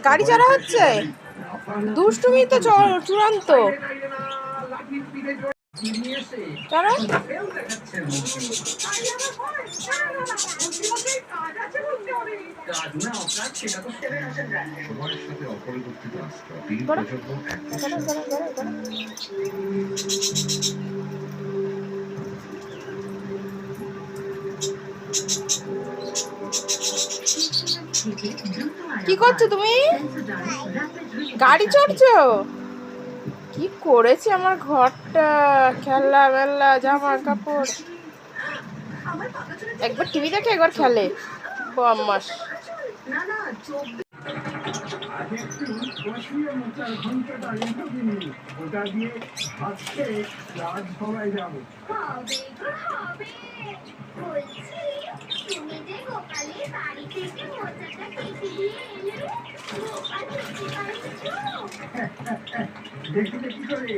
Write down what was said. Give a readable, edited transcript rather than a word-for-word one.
গাড়ি চালা হচ্ছে, দুষ্টুমি তো চূড়ান্ত। কি করছো তুমি? গাড়ি চড়ছো? কি করেছে আমার ঘরটা, খেলা বেলা জামা কাপড়। একবার টিভি দেখে একবার খেলে, বদমাস। দেখি দেখি করে